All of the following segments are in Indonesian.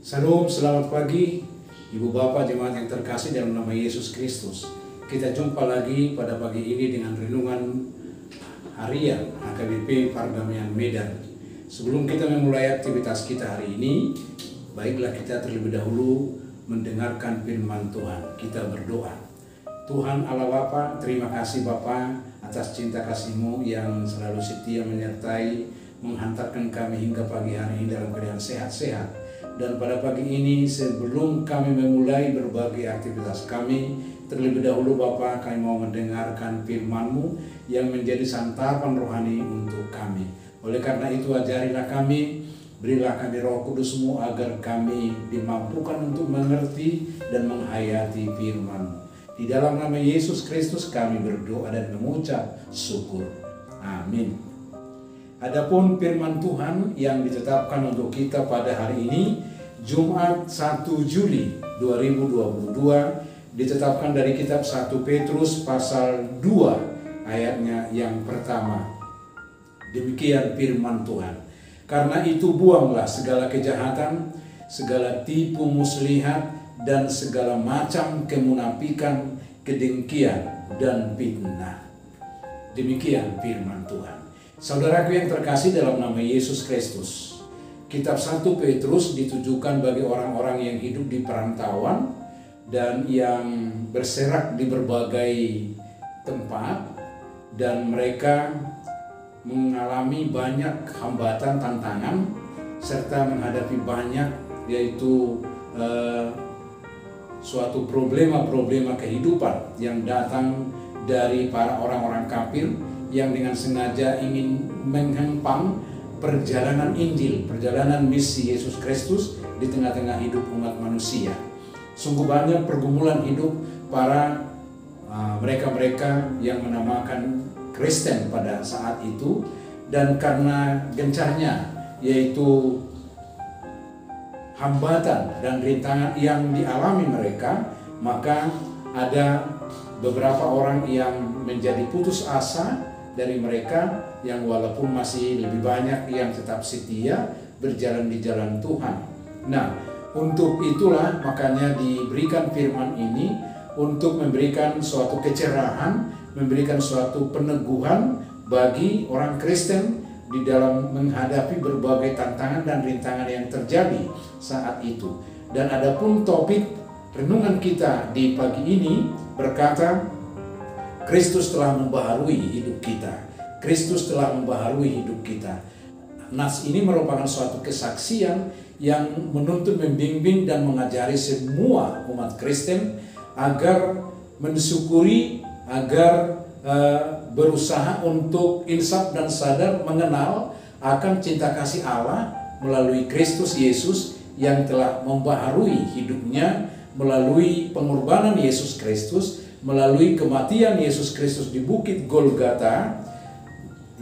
Salam, selamat pagi Ibu Bapak jemaat yang terkasih dalam nama Yesus Kristus. Kita jumpa lagi pada pagi ini dengan renungan harian HKBP Pardamaian Medan. Sebelum kita memulai aktivitas kita hari ini, baiklah kita terlebih dahulu mendengarkan firman Tuhan. Kita berdoa. Tuhan Allah Bapa, terima kasih Bapa atas cinta kasih-Mu yang selalu setia menyertai, menghantarkan kami hingga pagi hari ini dalam keadaan sehat-sehat. Dan pada pagi ini sebelum kami memulai berbagai aktivitas kami, terlebih dahulu Bapa, kami mau mendengarkan firman-Mu yang menjadi santapan rohani untuk kami. Oleh karena itu ajarilah kami, berilah kami Roh Kudus-Mu agar kami dimampukan untuk mengerti dan menghayati firman-Mu. Di dalam nama Yesus Kristus kami berdoa dan mengucap syukur. Amin. Adapun firman Tuhan yang ditetapkan untuk kita pada hari ini, Jumat 1 Juli 2022, ditetapkan dari kitab 1 Petrus pasal 2 ayatnya yang pertama. Demikian firman Tuhan. Karena itu buanglah segala kejahatan, segala tipu muslihat, dan segala macam kemunafikan, kedengkian, dan fitnah. Demikian firman Tuhan. Saudaraku yang terkasih dalam nama Yesus Kristus, kitab 1 Petrus ditujukan bagi orang-orang yang hidup di perantauan dan yang berserak di berbagai tempat, dan mereka mengalami banyak hambatan, tantangan, serta menghadapi banyak yaitu suatu problema-problema kehidupan yang datang dari para orang-orang kafir yang dengan sengaja ingin menghempang perjalanan Injil, perjalanan misi Yesus Kristus di tengah-tengah hidup umat manusia. Sungguh banyak pergumulan hidup para mereka-mereka yang menamakan Kristen pada saat itu, dan karena gencarnya yaitu hambatan dan rintangan yang dialami mereka, maka ada beberapa orang yang menjadi putus asa dari mereka, yang walaupun masih lebih banyak yang tetap setia berjalan di jalan Tuhan. Nah, untuk itulah makanya diberikan firman ini untuk memberikan suatu kecerahan, memberikan suatu peneguhan bagi orang Kristen di dalam menghadapi berbagai tantangan dan rintangan yang terjadi saat itu. Dan adapun topik renungan kita di pagi ini berkata, Kristus telah membaharui hidup kita. Kristus telah membaharui hidup kita. Nas ini merupakan suatu kesaksian yang menuntut, membimbing, dan mengajari semua umat Kristen agar mensyukuri, agar berusaha untuk insaf dan sadar mengenal akan cinta kasih Allah melalui Kristus Yesus yang telah membaharui hidupnya melalui pengorbanan Yesus Kristus, melalui kematian Yesus Kristus di Bukit Golgota.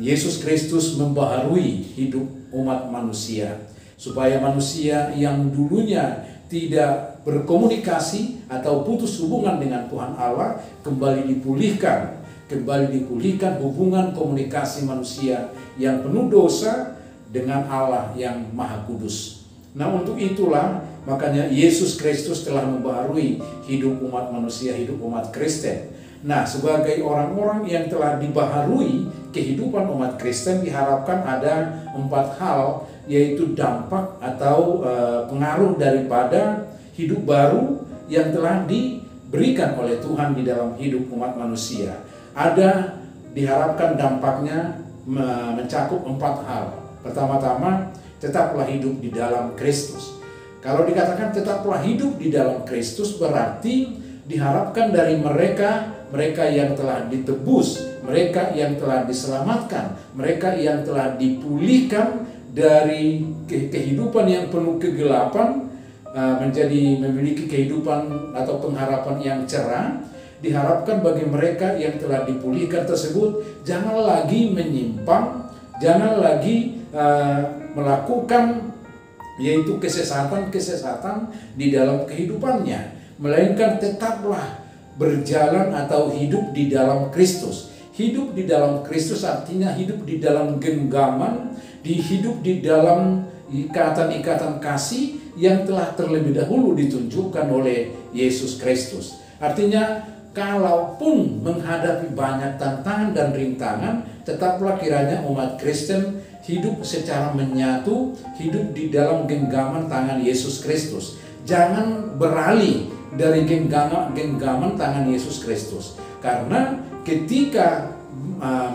Yesus Kristus membaharui hidup umat manusia, supaya manusia yang dulunya tidak berkomunikasi atau putus hubungan dengan Tuhan Allah kembali dipulihkan hubungan komunikasi manusia yang penuh dosa dengan Allah yang Maha Kudus. Nah, untuk itulah makanya Yesus Kristus telah membaharui hidup umat manusia, hidup umat Kristen. Nah, sebagai orang-orang yang telah dibaharui kehidupan umat Kristen, diharapkan ada 4 hal, yaitu dampak atau pengaruh daripada hidup baru yang telah diberikan oleh Tuhan di dalam hidup umat manusia. Ada diharapkan dampaknya mencakup 4 hal. Pertama-tama, tetaplah hidup di dalam Kristus. Kalau dikatakan tetaplah hidup di dalam Kristus, berarti diharapkan dari mereka yang telah ditebus, mereka yang telah diselamatkan, mereka yang telah dipulihkan dari kehidupan yang penuh kegelapan, menjadi memiliki kehidupan atau pengharapan yang cerah. Diharapkan bagi mereka yang telah dipulihkan tersebut jangan lagi menyimpang, jangan lagi melakukan yaitu kesesatan di dalam kehidupannya, melainkan tetaplah berjalan atau hidup di dalam Kristus. Hidup di dalam Kristus artinya hidup di dalam genggaman, hidup di dalam ikatan-ikatan kasih yang telah terlebih dahulu ditunjukkan oleh Yesus Kristus. Artinya, kalaupun menghadapi banyak tantangan dan rintangan, tetaplah kiranya umat Kristen hidup secara menyatu, hidup di dalam genggaman tangan Yesus Kristus. Jangan beralih dari genggaman tangan Yesus Kristus. Karena ketika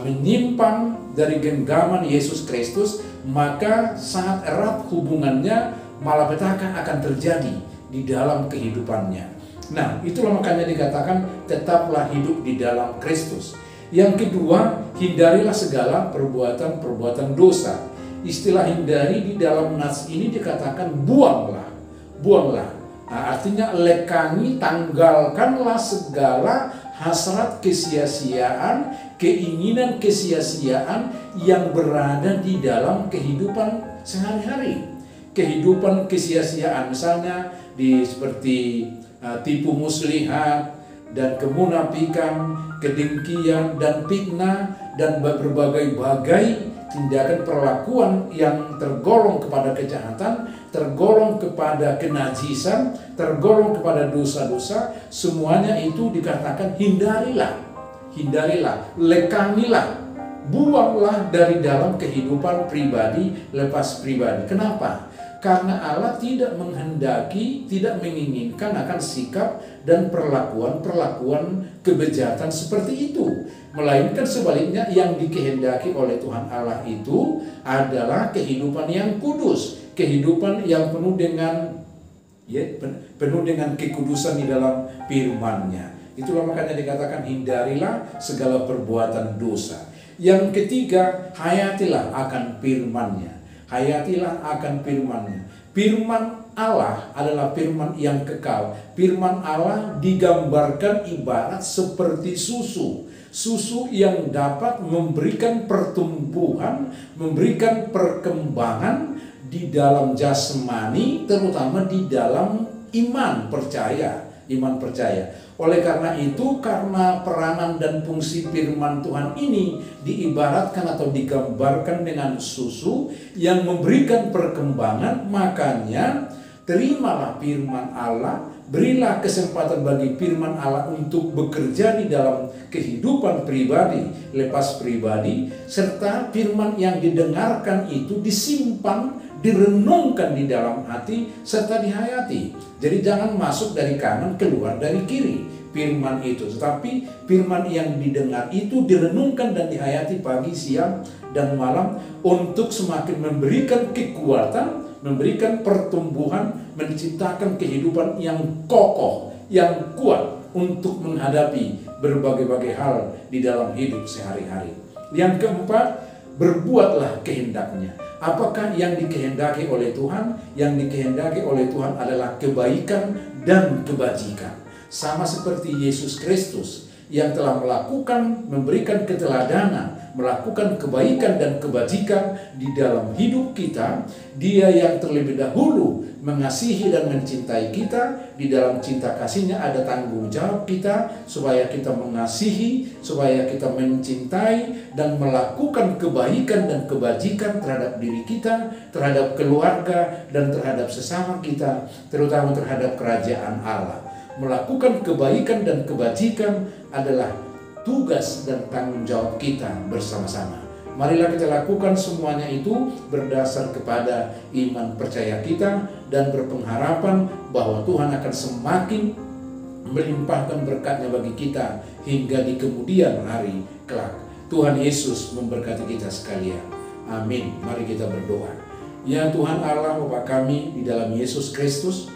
menyimpang dari genggaman Yesus Kristus, maka sangat erat hubungannya, malapetaka akan terjadi di dalam kehidupannya. Nah, itulah makanya dikatakan tetaplah hidup di dalam Kristus. Yang kedua, hindarilah segala perbuatan dosa. Istilah hindari di dalam nas ini dikatakan buanglah. Nah, artinya lekangi, tanggalkanlah segala hasrat kesia-siaan, keinginan kesia-siaan yang berada di dalam kehidupan sehari-hari. Kehidupan kesia-siaan, misalnya seperti tipu muslihat dan kemunafikan, kedengkian dan fitnah dan berbagai-bagai tindakan perlakuan yang tergolong kepada kejahatan, tergolong kepada kenajisan, tergolong kepada dosa-dosa, semuanya itu dikatakan hindarilah, lekangilah, buanglah dari dalam kehidupan pribadi, lepas pribadi. Kenapa? Karena Allah tidak menghendaki, tidak menginginkan akan sikap dan perlakuan kebejatan seperti itu. Melainkan sebaliknya, yang dikehendaki oleh Tuhan Allah itu adalah kehidupan yang kudus, kehidupan yang penuh dengan kekudusan di dalam firman-Nya. Itulah makanya dikatakan hindarilah segala perbuatan dosa. Yang ketiga, hayatilah akan firman-Nya. Hayatilah akan firman-Nya. Firman Allah adalah firman yang kekal. Firman Allah digambarkan ibarat seperti susu. Susu yang dapat memberikan pertumbuhan, memberikan perkembangan di dalam jasmani, terutama di dalam iman percaya. Oleh karena itu, karena peranan dan fungsi firman Tuhan ini diibaratkan atau digambarkan dengan susu yang memberikan perkembangan, makanya terimalah firman Allah, berilah kesempatan bagi firman Allah untuk bekerja di dalam kehidupan pribadi, lepas pribadi, serta firman yang didengarkan itu disimpan, direnungkan di dalam hati, serta dihayati. Jadi jangan masuk dari kanan, keluar dari kiri firman itu, tetapi firman yang didengar itu direnungkan dan dihayati pagi, siang, dan malam untuk semakin memberikan kekuatan, memberikan pertumbuhan, menciptakan kehidupan yang kokoh, yang kuat untuk menghadapi berbagai-bagai hal di dalam hidup sehari-hari. Yang keempat, berbuatlah kehendak-Nya. Apakah yang dikehendaki oleh Tuhan? Yang dikehendaki oleh Tuhan adalah kebaikan dan kebajikan. Sama seperti Yesus Kristus yang telah memberikan keteladanan, melakukan kebaikan dan kebajikan di dalam hidup kita. Dia yang terlebih dahulu mengasihi dan mencintai kita. Di dalam cinta kasih-Nya ada tanggung jawab kita supaya kita mengasihi, supaya kita mencintai dan melakukan kebaikan dan kebajikan terhadap diri kita, terhadap keluarga, dan terhadap sesama kita, terutama terhadap kerajaan Allah. Melakukan kebaikan dan kebajikan adalah tugas dan tanggung jawab kita bersama-sama. Marilah kita lakukan semuanya itu berdasar kepada iman percaya kita dan berpengharapan bahwa Tuhan akan semakin melimpahkan berkat-Nya bagi kita hingga di kemudian hari kelak. Tuhan Yesus memberkati kita sekalian. Amin. Mari kita berdoa. Ya Tuhan Allah Bapa kami di dalam Yesus Kristus,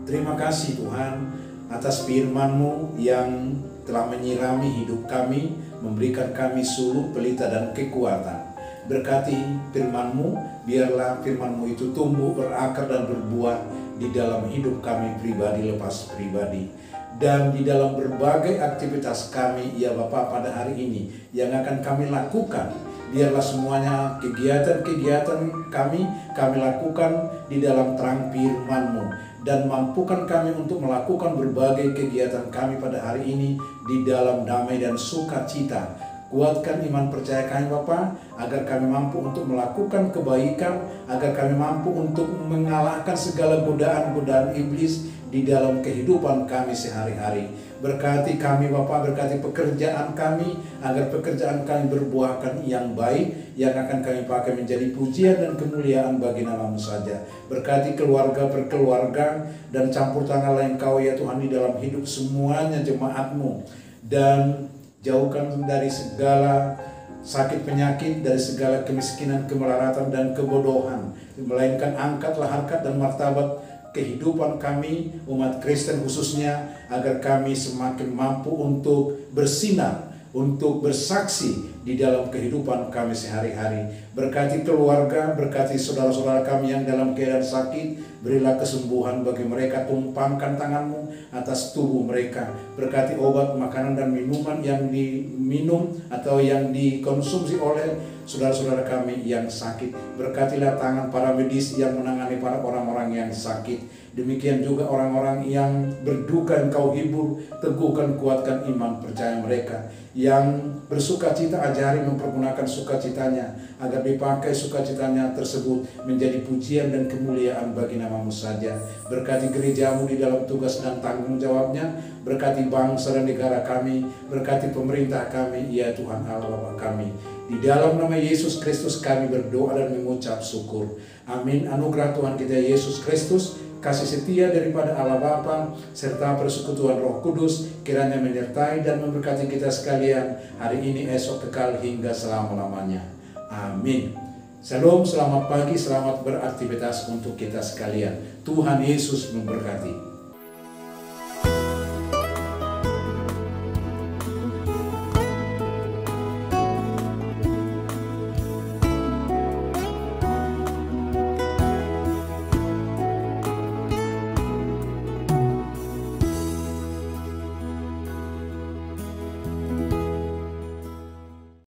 terima kasih Tuhan atas firman-Mu yang telah menyirami hidup kami, memberikan kami suluh, pelita, dan kekuatan. Berkati firman-Mu, biarlah firman-Mu itu tumbuh, berakar, dan berbuah di dalam hidup kami pribadi lepas pribadi. Dan di dalam berbagai aktivitas kami, ya Bapa, pada hari ini yang akan kami lakukan, biarlah semuanya kegiatan-kegiatan kami lakukan di dalam terang firman-Mu. Dan mampukan kami untuk melakukan berbagai kegiatan kami pada hari ini di dalam damai dan sukacita, Kuatkan iman percaya kami Bapa, agar kami mampu untuk melakukan kebaikan, agar kami mampu untuk mengalahkan segala godaan-godaan iblis di dalam kehidupan kami sehari-hari. Berkati kami Bapa, berkati pekerjaan kami, agar pekerjaan kami berbuahkan yang baik, yang akan kami pakai menjadi pujian dan kemuliaan bagi nama-Mu saja. Berkati keluarga per keluarga, dan campur tanganlah Engkau ya Tuhan di dalam hidup semuanya jemaat-Mu. Dan jauhkan dari segala sakit penyakit, dari segala kemiskinan, kemelaratan, dan kebodohan. Melainkan angkatlah harkat dan martabat kehidupan kami, umat Kristen khususnya, agar kami semakin mampu untuk bersinar, untuk bersaksi di dalam kehidupan kami sehari-hari. Berkati keluarga, berkati saudara-saudara kami yang dalam keadaan sakit, berilah kesembuhan bagi mereka, tumpangkan tangan-Mu atas tubuh mereka. Berkati obat, makanan, dan minuman yang diminum atau yang dikonsumsi oleh saudara-saudara kami yang sakit. Berkatilah tangan para medis yang menangani para orang-orang yang sakit. Demikian juga orang-orang yang berduka Engkau hibur, teguhkan, kuatkan iman percaya mereka. Yang bersuka cita, ajari mempergunakan sukacitanya, agar dipakai sukacitanya tersebut menjadi pujian dan kemuliaan bagi nama-Mu saja. Berkati gereja-Mu di dalam tugas dan tanggung jawabnya. Berkati bangsa dan negara kami, berkati pemerintah kami, ya Tuhan Allah Bapa kami. Di dalam nama Yesus Kristus kami berdoa dan mengucap syukur. Amin. Anugerah Tuhan kita Yesus Kristus, kasih setia daripada Allah Bapa, serta persekutuan Roh Kudus kiranya menyertai dan memberkati kita sekalian hari ini, esok, kekal hingga selama-lamanya. Amin. Shalom, selamat pagi, selamat beraktivitas untuk kita sekalian. Tuhan Yesus memberkati.